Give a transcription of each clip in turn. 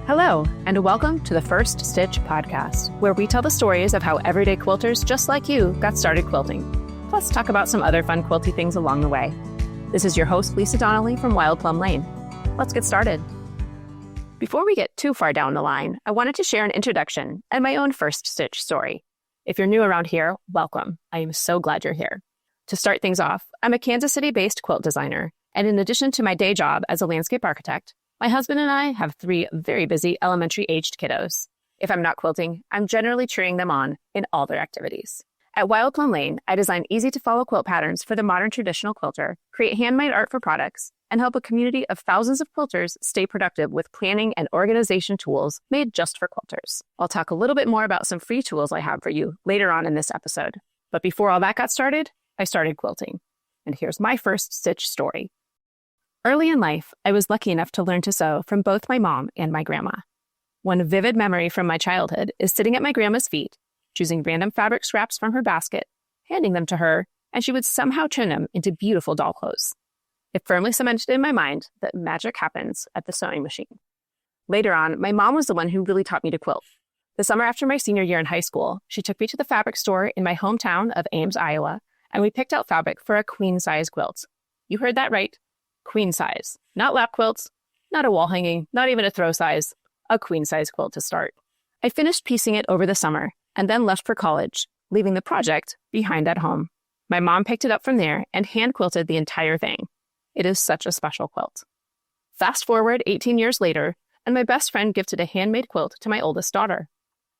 Hello, and welcome to the First Stitch podcast, where we tell the stories of how everyday quilters just like you got started quilting, plus talk about some other fun quilty things along the way. This is your host, Lisa Donnelly from Wild Plum Lane. Let's get started. Before we get too far down the line, I wanted to share an introduction and my own First Stitch story. If you're new around here, welcome. I am so glad you're here. To start things off, I'm a Kansas City-based quilt designer, and in addition to my day job as a landscape architect, my husband and I have 3 very busy elementary-aged kiddos. If I'm not quilting, I'm generally cheering them on in all their activities. At Wild Plum Lane, I design easy-to-follow quilt patterns for the modern traditional quilter, create handmade art for products, and help a community of thousands of quilters stay productive with planning and organization tools made just for quilters. I'll talk a little bit more about some free tools I have for you later on in this episode. But before all that got started, I started quilting. And here's my first stitch story. Early in life, I was lucky enough to learn to sew from both my mom and my grandma. One vivid memory from my childhood is sitting at my grandma's feet, choosing random fabric scraps from her basket, handing them to her, and she would somehow turn them into beautiful doll clothes. It firmly cemented in my mind that magic happens at the sewing machine. Later on, my mom was the one who really taught me to quilt. The summer after my senior year in high school, she took me to the fabric store in my hometown of Ames, Iowa, and we picked out fabric for a queen-size quilt. You heard that right. Queen size. Not lap quilts, not a wall hanging, not even a throw size, a queen size quilt to start. I finished piecing it over the summer and then left for college, leaving the project behind at home. My mom picked it up from there and hand quilted the entire thing. It is such a special quilt. Fast forward 18 years later, and my best friend gifted a handmade quilt to my oldest daughter.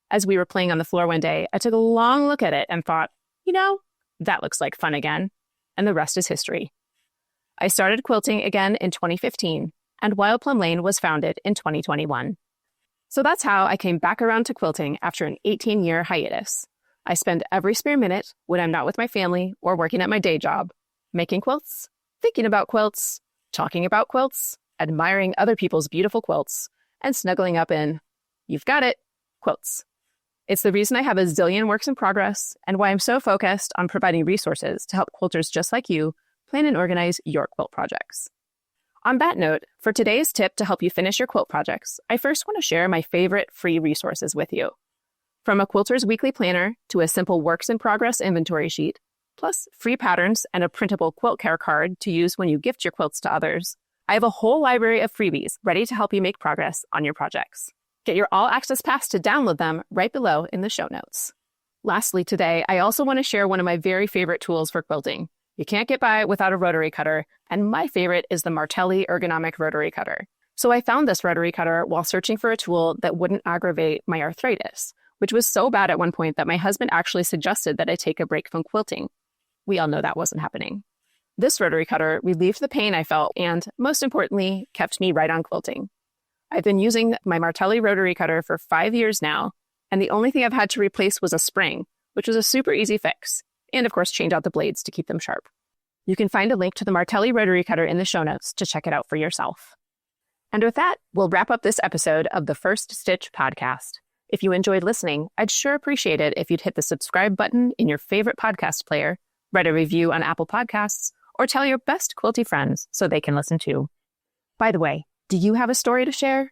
As we were playing on the floor one day, I took a long look at it and thought, that looks like fun again. And the rest is history. I started quilting again in 2015, and Wild Plum Lane was founded in 2021. So that's how I came back around to quilting after an 18-year hiatus. I spend every spare minute when I'm not with my family or working at my day job, making quilts, thinking about quilts, talking about quilts, admiring other people's beautiful quilts, and snuggling up in, you've got it, quilts. It's the reason I have a zillion works in progress and why I'm so focused on providing resources to help quilters just like you plan and organize your quilt projects. On that note, for today's tip to help you finish your quilt projects, I first want to share my favorite free resources with you. From a quilter's weekly planner to a simple works in progress inventory sheet, plus free patterns and a printable quilt care card to use when you gift your quilts to others, I have a whole library of freebies ready to help you make progress on your projects. Get your all-access pass to download them right below in the show notes. Lastly today, I also want to share one of my very favorite tools for quilting. You can't get by without a rotary cutter, and my favorite is the Martelli ergonomic rotary cutter. So I found this rotary cutter while searching for a tool that wouldn't aggravate my arthritis, which was so bad at one point that my husband actually suggested that I take a break from quilting. We all know that wasn't happening. This rotary cutter relieved the pain I felt and, most importantly, kept me right on quilting. I've been using my Martelli rotary cutter for 5 years now, and the only thing I've had to replace was a spring, which was a super easy fix. And of course, change out the blades to keep them sharp. You can find a link to the Martelli rotary cutter in the show notes to check it out for yourself. And with that, we'll wrap up this episode of the First Stitch podcast. If you enjoyed listening, I'd sure appreciate it if you'd hit the subscribe button in your favorite podcast player, write a review on Apple Podcasts, or tell your best quilty friends so they can listen too. By the way, do you have a story to share?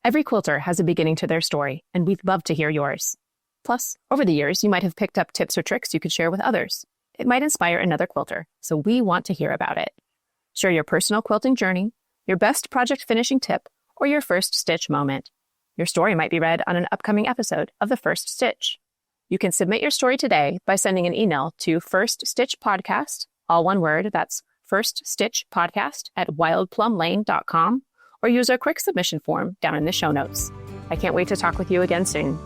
Every quilter has a beginning to their story, and we'd love to hear yours. Plus, over the years, you might have picked up tips or tricks you could share with others. It might inspire another quilter, so we want to hear about it. Share your personal quilting journey, your best project finishing tip, or your first stitch moment. Your story might be read on an upcoming episode of The First Stitch. You can submit your story today by sending an email to firststitchpodcast, all one word, that's firststitchpodcast@wildplumlane.com, or use our quick submission form down in the show notes. I can't wait to talk with you again soon.